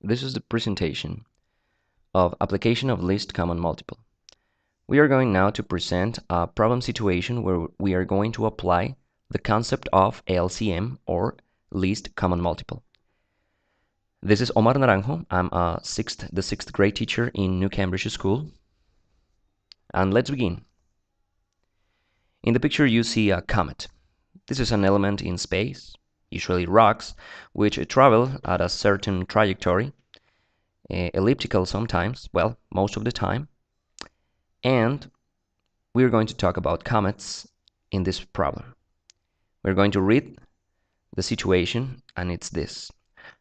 This is the presentation of application of least common multiple. We are going now to present a problem situation where we are going to apply the concept of LCM, or least common multiple. This is Omar Naranjo. I'm the sixth grade teacher in New Cambridge School. And let's begin. In the picture you see a comet. This is an element in space, usually rocks, which travel at a certain trajectory, elliptical sometimes, well, most of the time. And we're going to talk about comets in this problem. We're going to read the situation, and it's this.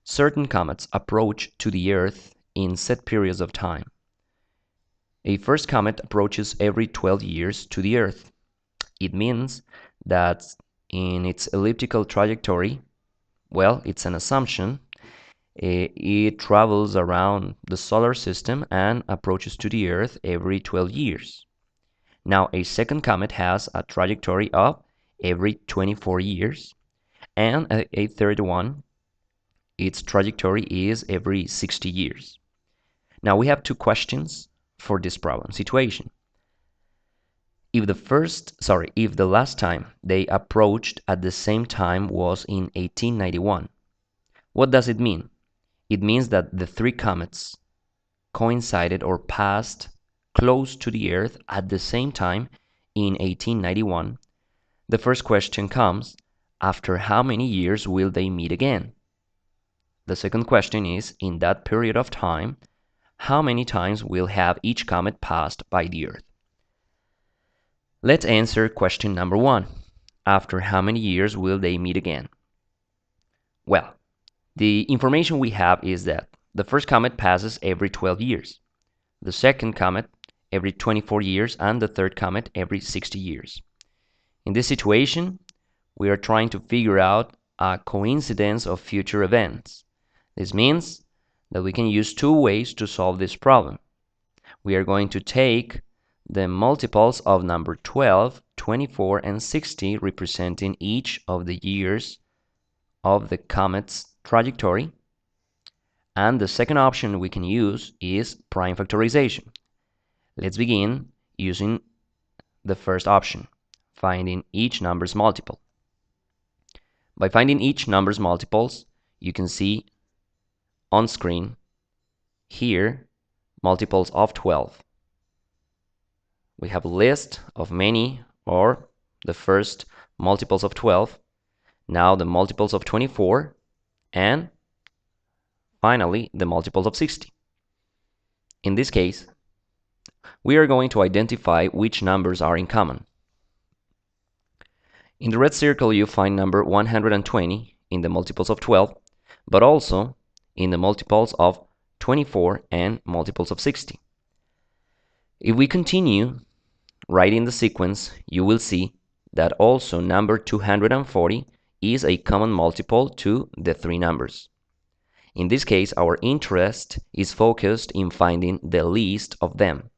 Certain comets approach to the Earth in set periods of time. A first comet approaches every 12 years to the Earth. It means that in its elliptical trajectory, well, it's an assumption, it travels around the solar system and approaches to the Earth every 12 years. Now, a second comet has a trajectory of every 24 years, and a third one, its trajectory is every 60 years. Now, we have two questions for this problem situation. If the last time they approached at the same time was in 1891, what does it mean? It means that the three comets coincided or passed close to the Earth at the same time in 1891. The first question comes, after how many years will they meet again? The second question is, in that period of time, how many times will have each comet passed by the Earth? Let's answer question number one. After how many years will they meet again? Well, the information we have is that the first comet passes every 12 years, the second comet every 24 years, and the third comet every 60 years. In this situation, we are trying to figure out a coincidence of future events. This means that we can use two ways to solve this problem. We are going to take the multiples of number 12, 24, and 60, representing each of the years of the comet's trajectory. And the second option we can use is prime factorization. Let's begin using the first option, finding each number's multiple. By finding each number's multiples, you can see on screen here multiples of 12. We have a list of many, or the first multiples of 12, now the multiples of 24, and finally the multiples of 60. In this case, we are going to identify which numbers are in common. In the red circle you find number 120 in the multiples of 12, but also in the multiples of 24 and multiples of 60. If we continue writing the sequence, you will see that also number 240 is a common multiple to the three numbers. In this case, our interest is focused in finding the least of them.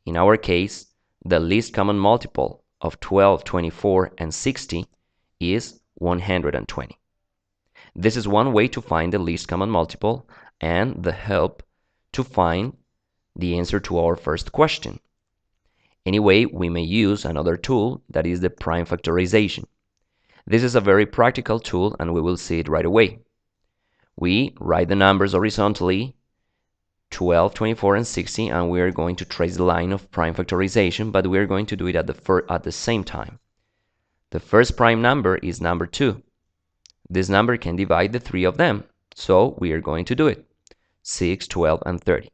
In our case, the least common multiple of 12, 24, and 60 is 120. This is one way to find the least common multiple and the help to find the answer to our first question. Anyway, we may use another tool, that is the prime factorization. This is a very practical tool, and we will see it right away. We write the numbers horizontally, 12, 24, and 60, and we are going to trace the line of prime factorization, but we are going to do it at the same time. The first prime number is number 2. This number can divide the three of them, so we are going to do it. 6, 12, and 30.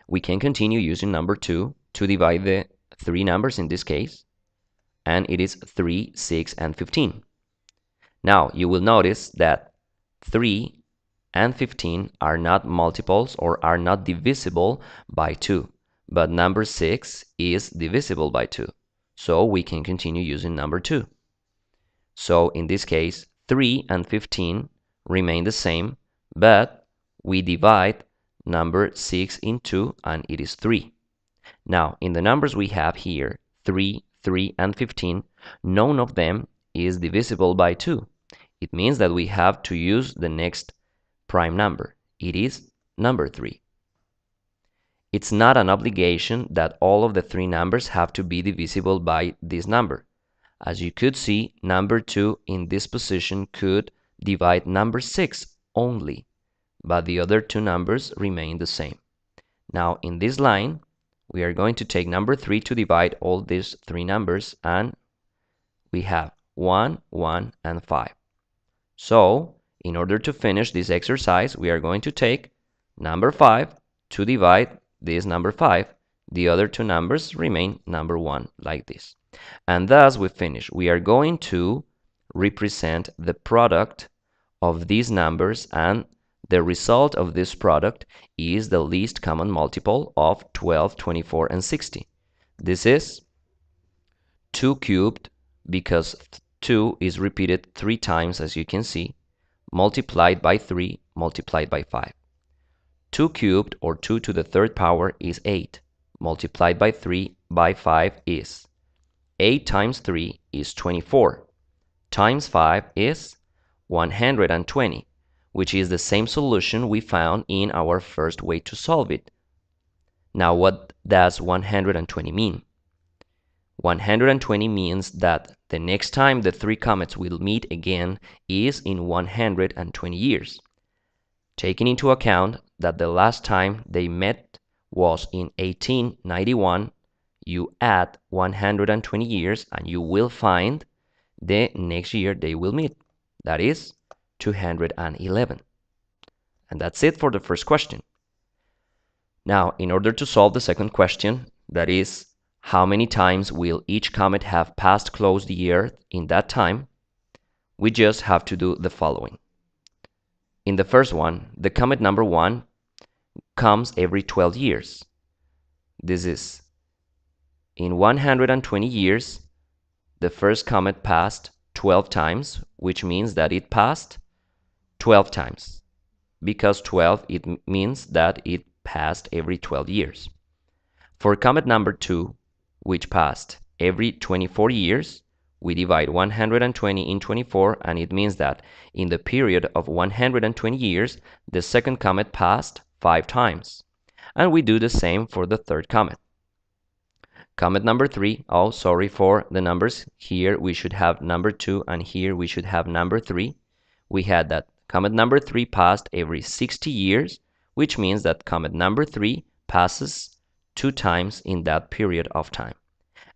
We can continue using number 2 to divide the three numbers in this case, and it is 3, 6, and 15. Now, you will notice that 3 and 15 are not multiples or are not divisible by 2, but number 6 is divisible by 2, so we can continue using number 2. So, in this case, 3 and 15 remain the same, but we divide number 6 in 2, and it is 3. Now, in the numbers we have here, 3, 3, and 15, none of them is divisible by 2. It means that we have to use the next prime number. It is number 3. It's not an obligation that all of the 3 numbers have to be divisible by this number. As you could see, number 2 in this position could divide number 6 only, but the other 2 numbers remain the same. Now in this line, we are going to take number 3 to divide all these 3 numbers, and we have 1, 1, and 5. So, in order to finish this exercise, we are going to take number 5 to divide this number 5. The other 2 numbers remain number 1, like this. And thus we finish. We are going to represent the product of these numbers, and the result of this product is the least common multiple of 12, 24, and 60. This is 2 cubed, because 2 is repeated 3 times, as you can see, multiplied by 3, multiplied by 5. 2 cubed, or 2 to the 3rd power, is 8. Multiplied by 3 by 5 is 8 times 3 is 24. Times 5 is 120, which is the same solution we found in our first way to solve it. Now, what does 120 mean? 120 means that the next time the 3 comets will meet again is in 120 years. Taking into account that the last time they met was in 1891, you add 120 years and you will find the next year they will meet. That is 211. And that's it for the first question. Now, in order to solve the second question, that is, how many times will each comet have passed close to the Earth in that time, we just have to do the following. In the first one, the comet number 1 comes every 12 years. This is, in 120 years, the first comet passed 12 times, which means that it passed 12 times. Because 12, it means that it passed every 12 years. For comet number 2, which passed every 24 years, we divide 120 in 24, and it means that in the period of 120 years, the second comet passed 5 times. And we do the same for the third comet. Comet number 3, oh, sorry for the numbers. Here we should have number 2, and here we should have number 3. We had that comet number 3 passed every 60 years, which means that comet number 3 passes 2 times in that period of time.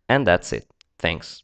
And that's it. Thanks.